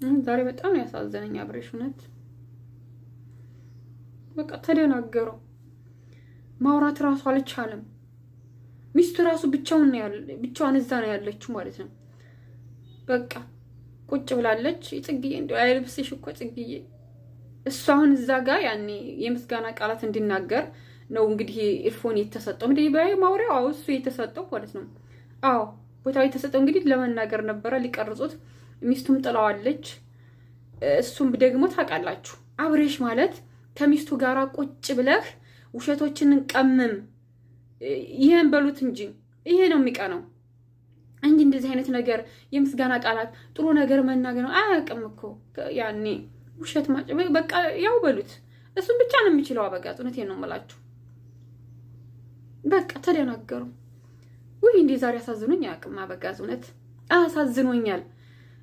ዛሬ በጣም ያሳዘነኝ አብሬሽ እውነት በቃ ተደናገረው። ማውራት ራሱ አልቻለም። ሚስቱ ራሱ ብቻዋን እዛ ነው ያለችው ማለት ነው። በቃ ቁጭ ብላለች። ጽግዬ እንደው አይልብስሽ እኮ ጽግዬ። እሱ አሁን እዛ ጋር ያኔ የምስጋና ቃላት እንዲናገር ነው እንግዲህ ኢርፎን የተሰጠው። እንግዲህ ማውሪያው እሱ የተሰጠው ማለት ነው። አዎ ቦታው የተሰጠው እንግዲህ ለመናገር ነበረ ሊቀርጹት። ሚስቱም ጥላዋለች። እሱም ደግሞ ታውቃላችሁ አብሬሽ ማለት ከሚስቱ ጋራ ቁጭ ብለህ ውሸቶችን ቀመም ይሄን በሉት እንጂ ይሄ ነው የሚቀነው እንጂ እንደዚህ አይነት ነገር የምስጋና ቃላት ጥሩ ነገር መናገር ነው አያውቅም እኮ ያኔ ውሸት በቃ ያው በሉት እሱም ብቻ ነው የሚችለው አበጋዝ። እውነቴን ነው የምላችሁ። በቃ ተደናገሩ። ወይ እንዴ ዛሬ አሳዝኖኝ አያውቅም አበጋዝ። እውነት አሳዝኖኛል።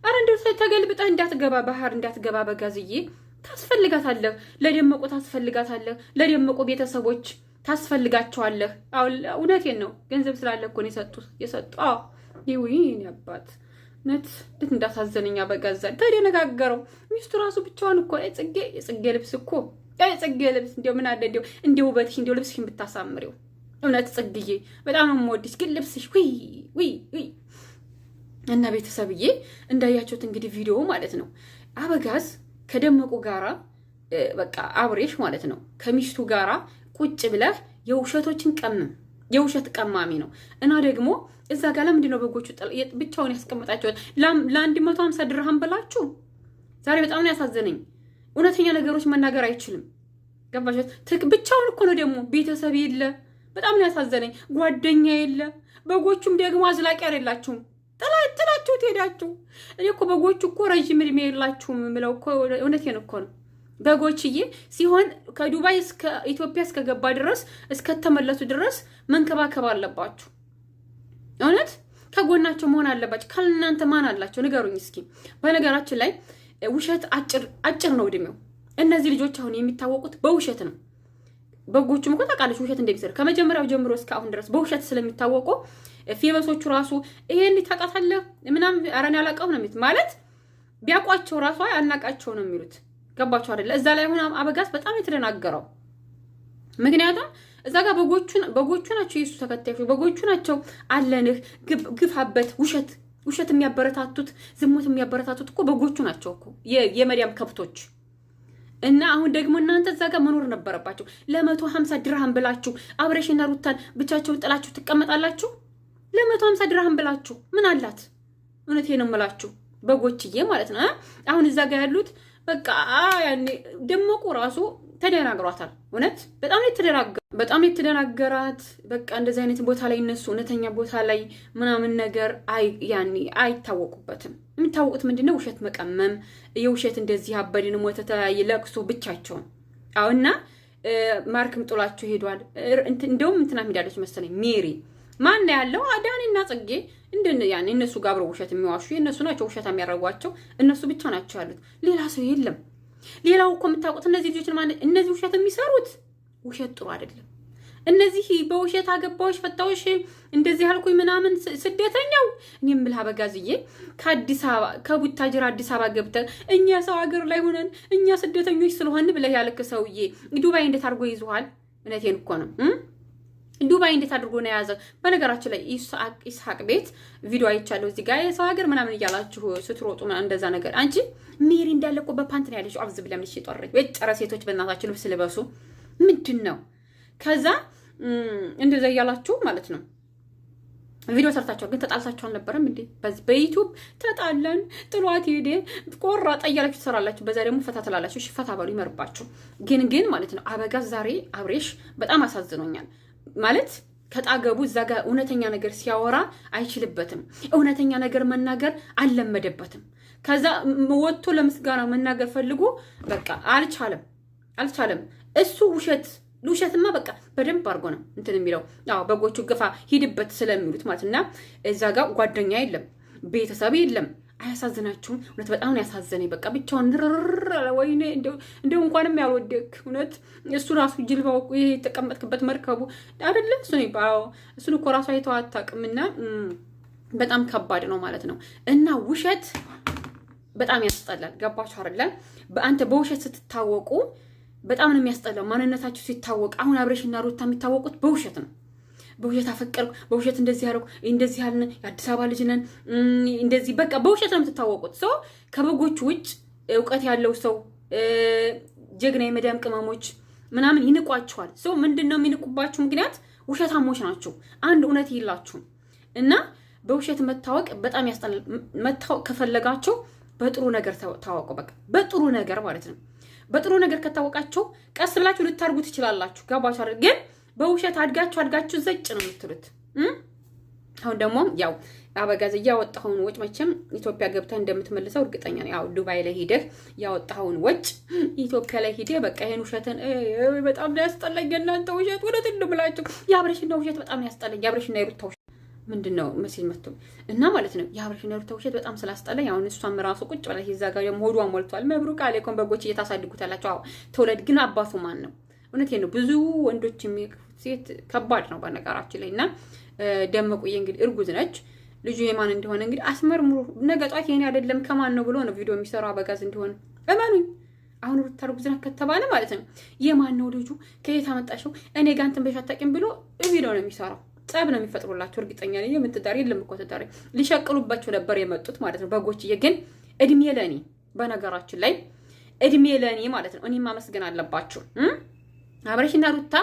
አረ እንደው ተገልብጠህ እንዳትገባ ባህር እንዳትገባ አበጋዝዬ። ታስፈልጋታለህ፣ ለደመቁ ታስፈልጋታለህ፣ ለደመቁ ቤተሰቦች ታስፈልጋቸዋለህ። አው እውነቴን ነው። ገንዘብ ስላለ እኮ ነው የሰጡ። አዎ ይውይን ያባት ነት እንዴት እንዳሳዘነኝ አበጋዝ። ተደነጋገረው። ሚስቱ ራሱ ብቻዋን እኮ የጽጌ ልብስ እኮ የጽጌ ልብስ እንደው ምን አለ እንደው ውበትሽ እንደው ልብስሽን ብታሳምሪው። እውነት ጽግዬ በጣም ነው የምወድሽ፣ ግን ልብስሽ ውይ እና ቤተሰብዬ እንዳያችሁት እንግዲህ ቪዲዮ ማለት ነው አበጋዝ ከደመቁ ጋራ በቃ አብሬሽ ማለት ነው ከሚስቱ ጋራ ቁጭ ብለህ የውሸቶችን ቀምም የውሸት ቀማሚ ነው። እና ደግሞ እዛ ጋር ለምንድን ነው በጎቹ ብቻውን ያስቀመጣቸዋል? ለ150 ድርሃም ብላችሁ ዛሬ በጣም ነው ያሳዘነኝ። እውነተኛ ነገሮች መናገር አይችልም። ገባችሁ? ብቻውን እኮ ነው ደግሞ ቤተሰብ የለ። በጣም ነው ያሳዘነኝ። ጓደኛ የለ። በጎቹም ደግሞ አዝላቂ አይደላችሁም። ጥላችሁ ትሄዳችሁ። እኔ እኮ በጎቹ እኮ ረጅም እድሜ የላችሁም የምለው እኮ እውነቴን እኮ ነው። በጎችዬ ሲሆን ከዱባይ እስከ ኢትዮጵያ እስከገባ ድረስ እስከተመለሱ ድረስ መንከባከብ አለባችሁ። እውነት ከጎናቸው መሆን አለባችሁ። ካልናንተ ማን አላቸው ንገሩኝ እስኪ። በነገራችን ላይ ውሸት አጭር ነው እድሜው። እነዚህ ልጆች አሁን የሚታወቁት በውሸት ነው። በጎቹም እኮ ታውቃለች ውሸት እንደሚሰራ ከመጀመሪያው ጀምሮ እስከ አሁን ድረስ በውሸት ስለሚታወቁ ፌበሶቹ ራሱ ይሄን ታውቃታለህ ምናምን አረን ያላቀው ነው የሚሉት። ማለት ቢያውቋቸው ራሱ አናቃቸው ነው የሚሉት። ገባችሁ አይደለ? እዛ ላይ ሆነ አበጋዝ በጣም የተደናገረው። ምክንያቱም እዛ ጋር በጎቹ ናቸው የሱ ተከታዮች፣ በጎቹ ናቸው አለንህ ግፋበት ውሸት የሚያበረታቱት ዝሙት የሚያበረታቱት እኮ በጎቹ ናቸው እኮ የመዲያም ከብቶች። እና አሁን ደግሞ እናንተ እዛ ጋር መኖር ነበረባችሁ። ለ150 ድርሃም ብላችሁ አብሬሽና ሩታን ብቻቸውን ጥላችሁ ትቀመጣላችሁ? ለ150 ድርሃም ብላችሁ ምን አላት? እውነቴን ነው የምላችሁ በጎችዬ ማለት ነው። አሁን እዛ ጋር ያሉት በቃ ያኔ ደመቁ ራሱ ተደናግሯታል። እውነት በጣም የተደናገራት በቃ እንደዚህ አይነት ቦታ ላይ እነሱ እውነተኛ ቦታ ላይ ምናምን ነገር ያኔ አይታወቁበትም። የሚታወቁት ምንድነው? ውሸት መቀመም፣ የውሸት እንደዚህ አበድን ሞተ ተለያየ ለቅሶ ብቻቸውን። አሁንና ማርክም ጥሏቸው ሄዷል። እንደውም እንትና ሄዳለች መሰለኝ ሜሪ ማን ያለው አዳኒና ጽጌ ያኔ እነሱ ጋር አብረው ውሸት የሚዋሹ እነሱ ናቸው። ውሸት የሚያደርጓቸው እነሱ ብቻ ናቸው ያሉት፣ ሌላ ሰው የለም። ሌላው እኮ የምታውቁት እነዚህ ልጆች ማለት እነዚህ ውሸት የሚሰሩት ውሸት ጥሩ አይደለም። እነዚህ በውሸት አገባዎች ፈታዎች እንደዚህ አልኩኝ ምናምን ስደተኛው እኔ የምልህ አበጋዝዬ ከአዲስ አበባ ከቡታጅራ አዲስ አበባ ገብተህ እኛ ሰው ሀገር ላይ ሆነን እኛ ስደተኞች ስለሆን ብለህ ያልክ ሰውዬ ዱባይ እንዴት አድርጎ ይዙሃል? እውነቴን እኮ ነው። ዱባይ እንዴት አድርጎ ነው የያዘው? በነገራችን ላይ ኢስሐቅ ቤት ቪዲዮ አይቻለሁ። እዚህ ጋር የሰው ሀገር ምናምን እያላችሁ ስትሮጡ እንደዛ ነገር። አንቺ ሜሪ እንዳለ እኮ በፓንት ነው ያለችው። አብዝ ብለምልሽ ይጦረች ወጭረ ሴቶች በእናታችሁ ልብስ ልበሱ። ምንድን ነው ከዛ እንደዛ እያላችሁ ማለት ነው ቪዲዮ ሰርታችኋል። ግን ተጣልታችሁ አልነበረም እንዴ? በዚህ በዩቲዩብ ተጣላን ጥሏት ሄደ ቆራጣ እያላችሁ ትሰራላችሁ። በዛ ደግሞ ፈታ ትላላችሁ። እሺ ፈታ በሉ ይመርባችሁ። ግን ማለት ነው አበጋዝ ዛሬ አብሬሽ በጣም አሳዝኖኛል። ማለት ከጣገቡ እዛ ጋር እውነተኛ ነገር ሲያወራ አይችልበትም። እውነተኛ ነገር መናገር አልለመደበትም። ከዛ ወጥቶ ለምስጋና መናገር ፈልጎ በቃ አልቻለም። እሱ ውሸትማ በቃ በደንብ አድርጎ ነው እንትን የሚለው። አዎ በጎቹ ግፋ ሂድበት ስለሚሉት ማለትና እዛ ጋር ጓደኛ የለም፣ ቤተሰብ የለም። አያሳዝናችሁም? እውነት በጣም ነው ያሳዘነኝ። በቃ ብቻውን ወይኔ እንደው እንኳንም ያልወደክ እውነት እሱ ራሱ ጅልባው ይሄ የተቀመጥክበት መርከቡ አይደለ እሱ ነው ይባው። እሱን እኮ ራሱ አይተው አታውቅምና በጣም ከባድ ነው ማለት ነው። እና በጣም ያስጠላል። ገባችሁ አይደለ? በአንተ በውሸት ስትታወቁ በጣም ነው የሚያስጠላው። ማንነታችሁ ሲታወቅ አሁን አብሬሽና ሩታ የሚታወቁት በውሸት ነው። በውሸት አፈቀርኩ፣ በውሸት እንደዚህ ያደረኩ፣ እንደዚህ ያልን፣ የአዲስ አበባ ልጅ ነን፣ እንደዚህ በቃ በውሸት ነው የምትታወቁት። ሰው ከበጎቹ ውጭ እውቀት ያለው ሰው ጀግና የመዳም ቅመሞች ምናምን ይንቋቸዋል። ሰው ምንድነው የሚንቁባችሁ ምክንያት? ውሸታሞች ናቸው። አንድ እውነት ይላችሁ እና በውሸት መታወቅ በጣም ያስጠላል። መታወቅ ከፈለጋችሁ በጥሩ ነገር ታወቁ። በቃ በጥሩ ነገር ማለት ነው። በጥሩ ነገር ከታወቃችሁ ቀስ ብላችሁ ልታርጉ ትችላላችሁ። ገባችሁ አይደል? ግን በውሸት አድጋችሁ ዘጭ ነው የምትሉት። አሁን ደግሞ ያው አበጋዝ ያወጣውን ወጭ መቼም ኢትዮጵያ ገብተህ እንደምትመልሰው እርግጠኛ ነኝ። ያው ዱባይ ላይ ሄደህ ያወጣውን ወጭ ኢትዮጵያ ላይ ሄደህ በቃ ይሄን ውሸትን በጣም ነው ያስጠላኝ። እናንተ ውሸት ወለት እንደምላችሁ የአብሬሽና ውሸት በጣም ነው ያስጠላኝ። የአብሬሽና የሩታ ውሸት ምንድነው መሲል መጥቶ እና ማለት ነው የአብሬሽና የሩታ ውሸት በጣም ስላስጠላኝ አሁን እሷም ራሱ ቁጭ ብላ ይዛ ጋር ደግሞ ሆዷ ሞልቷል። መብሩክ አለይኩም በጎች እየታሳድጉታላችሁ። አዎ ተወለድ ግን አባቱ ማን ነው? እውነቴን ነው። ብዙ ወንዶች ሴት ከባድ ነው በነገራችን ላይ እና ደመቁዬ እንግዲህ እርጉዝ ነች። ልጁ የማን እንደሆነ እንግዲህ አስመርምሩ። ነገ ጧት የኔ አይደለም ከማን ነው ብሎ ነው ቪዲዮ የሚሰራው አበጋዝ እንደሆነ እመኑኝ። አሁን ሩታ እርጉዝ ናት ከተባለ ማለት ነው የማን ነው ልጁ ከየት አመጣሽው እኔ ጋር እንትን ብለሽ አታውቂም ብሎ ቪዲዮ ነው የሚሰራው። ጸብ ነው የሚፈጥሩላችሁ። እርግጠኛ ነኝ የምትዳሪ የለም እኮ ትዳሪ ሊሸቅሉባችሁ ነበር የመጡት ማለት ነው። በጎችዬ ግን እድሜ ለኔ በነገራችን ላይ እድሜ ለኔ ማለት ነው። እኔም ማመስገን አለባችሁ። አብሬሽና ሩታ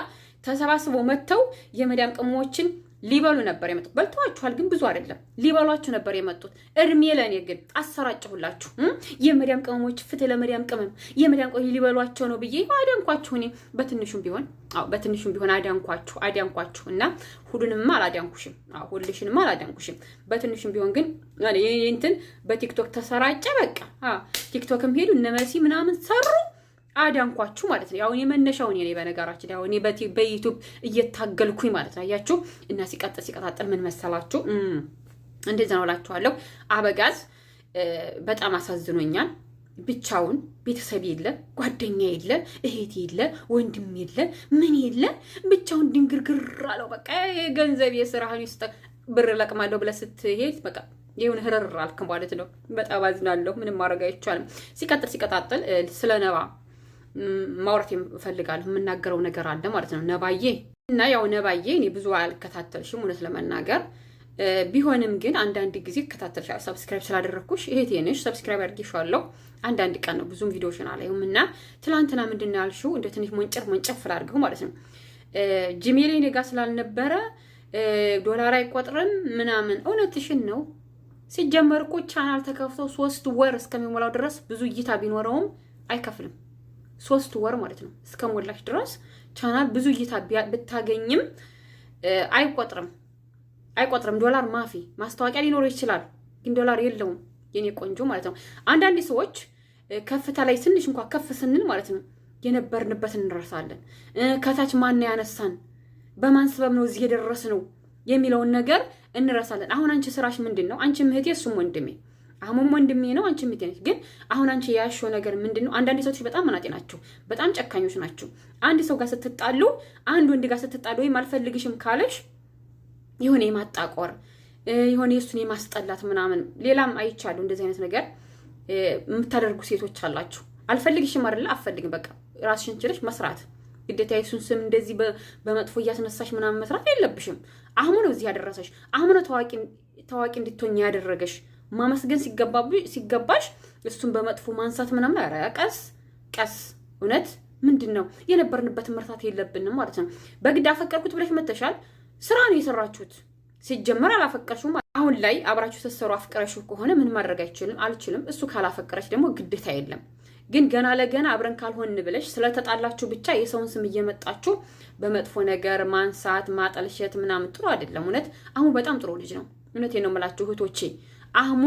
ተሰባስበው መጥተው የመዳም ቅመሞችን ሊበሉ ነበር የመጡት። በልተዋችኋል፣ ግን ብዙ አይደለም። ሊበሏችሁ ነበር የመጡት። እድሜ ለኔ ግን አሰራጭሁላችሁ። የመዳም ቅመሞች ፍትህ ለመዳም ቅመም የመዳም ቆይ ሊበሏቸው ነው ብዬ አዳንኳችሁ። እኔ በትንሹም ቢሆን አዳንኳችሁ እና ሁሉንም አላዳንኩሽም። ሁልሽንም አላዳንኩሽም። በትንሹም ቢሆን ግን እንትን በቲክቶክ ተሰራጨ። በቃ ቲክቶክም ሄዱ እነ መሲ ምናምን ሰሩ አዳንኳችሁ ማለት ነው። ያው እኔ መነሻው እኔ ነኝ በነገራችን። ያው እኔ በዩቲዩብ እየታገልኩኝ ማለት ነው። አያችሁ እና ሲቀጣጠል ምን መሰላችሁ? እንደዛ ነው እላችኋለሁ። አበጋዝ በጣም አሳዝኖኛል። ብቻውን ቤተሰብ የለ፣ ጓደኛ የለ፣ እህት የለ፣ ወንድም የለ፣ ምን የለ፣ ብቻውን ድንግርግር አለው። በቃ የገንዘብ የስራህን ይስጥ ብር ለቅማለሁ ብለህ ስትሄድ በቃ ይሁን ህረር አልክ ማለት ነው። በጣም አዝናለሁ። ምንም ማድረግ አይቻልም። ሲቀጣጠል ስለ ነባ ማውራት እፈልጋለሁ። የምናገረው ነገር አለ ማለት ነው። ነባዬ እና ያው ነባዬ እኔ ብዙ አልከታተልሽም እውነት ለመናገር ቢሆንም ግን አንዳንድ ጊዜ እከታተልሻለሁ። ሰብስክራይብ ስላደረኩሽ እህቴ ነሽ። ሰብስክራይብ አድርጌሻለሁ። አንዳንድ ቀን ነው ብዙም ቪዲዮሽን አላየሁም እና ትላንትና ምንድን ነው ያልሽው? እንደ ትንሽ ሞንጨፍ ላድርገው ማለት ነው። ጂሜሌ እኔ ጋር ስላልነበረ ዶላር አይቆጥርም ምናምን። እውነትሽን ነው። ሲጀመር እኮ ቻናል ተከፍቶ 3 ወር እስከሚሞላው ድረስ ብዙ እይታ ቢኖረውም አይከፍልም። 3 ወር ማለት ነው እስከሞላሽ ድረስ ቻናል ብዙ እይታ ብታገኝም አይቆጥርም። ዶላር ማፊ ማስታወቂያ ሊኖረው ይችላል፣ ግን ዶላር የለውም የኔ ቆንጆ ማለት ነው። አንዳንድ ሰዎች ከፍታ ላይ ትንሽ እንኳን ከፍ ስንል ማለት ነው የነበርንበት እንረሳለን። ከታች ማን ያነሳን በማን ሰበብ ነው እዚህ የደረስነው የሚለውን ነገር እንረሳለን። አሁን አንቺ ስራሽ ምንድን ነው? አንቺ እህቴ እሱም ወንድሜ አሁንም ወንድሜ ነው። አንቺ እህቴ ነሽ። ግን አሁን አንቺ ያሽው ነገር ምንድን ነው? አንዳንድ ሰዎች በጣም መናጤ ናቸው፣ በጣም ጨካኞች ናቸው። አንድ ሰው ጋር ስትጣሉ፣ አንድ ወንድ ጋር ስትጣሉ ወይም አልፈልግሽም ካለሽ የሆነ የማጣቆር የሆነ የሱን የማስጠላት ምናምን ሌላም አይቻሉ። እንደዚህ አይነት ነገር የምታደርጉ ሴቶች አላችሁ። አልፈልግሽም አይደለ? አፈልግም በቃ ራስሽን ችለሽ መስራት ግዴታ። የሱን ስም እንደዚህ በመጥፎ እያስነሳሽ ምናምን መስራት የለብሽም። አሁን ነው እዚህ ያደረሰሽ። አሁን ነው ታዋቂ እንድትሆኝ ያደረገሽ። ማመስገን ሲገባሽ እሱን በመጥፎ ማንሳት ምናምን። ኧረ ቀስ እውነት ምንድን ነው የነበርንበትን መርሳት የለብንም ማለት ነው። በግድ አፈቀርኩት ብለሽ መተሻል። ስራ ነው የሰራችሁት። ሲጀመር አላፈቀርሽውም። አሁን ላይ አብራችሁ ስትሰሩ አፍቅረሽው ከሆነ ምን ማድረግ አልችልም። እሱ ካላፈቀረሽ ደግሞ ግዴታ የለም። ግን ገና ለገና አብረን ካልሆን ብለሽ ስለተጣላችሁ ብቻ የሰውን ስም እየመጣችሁ በመጥፎ ነገር ማንሳት ማጠልሸት ምናምን ጥሩ አይደለም። እውነት አሁን በጣም ጥሩ ልጅ ነው። እውነቴን ነው የምላችሁ እህቶቼ። አህሙ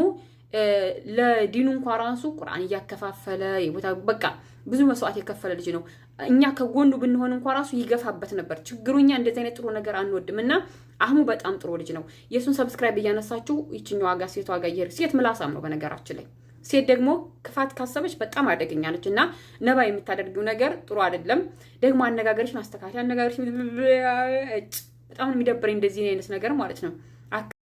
ለዲኑ እንኳን ራሱ ቁርአን እያከፋፈለ የቦታ በቃ ብዙ መስዋዕት የከፈለ ልጅ ነው። እኛ ከጎኑ ብንሆን እንኳን ራሱ ይገፋበት ነበር። ችግሩኛ እንደዚህ አይነት ጥሩ ነገር አንወድም እና አህሙ በጣም ጥሩ ልጅ ነው። የሱን ሰብስክራይብ እያነሳችሁ ይችኛው ዋጋ ሴቷ ጋር ይሄር። ሴት ምላሳም ነው በነገራችን ላይ። ሴት ደግሞ ክፋት ካሰበች በጣም አደገኛ ነች እና ነባ የምታደርጊው ነገር ጥሩ አይደለም። ደግሞ አነጋገርሽን አስተካክል። አነጋገርሽን በጣም የሚደብረኝ እንደዚህ አይነት ነገር ማለት ነው።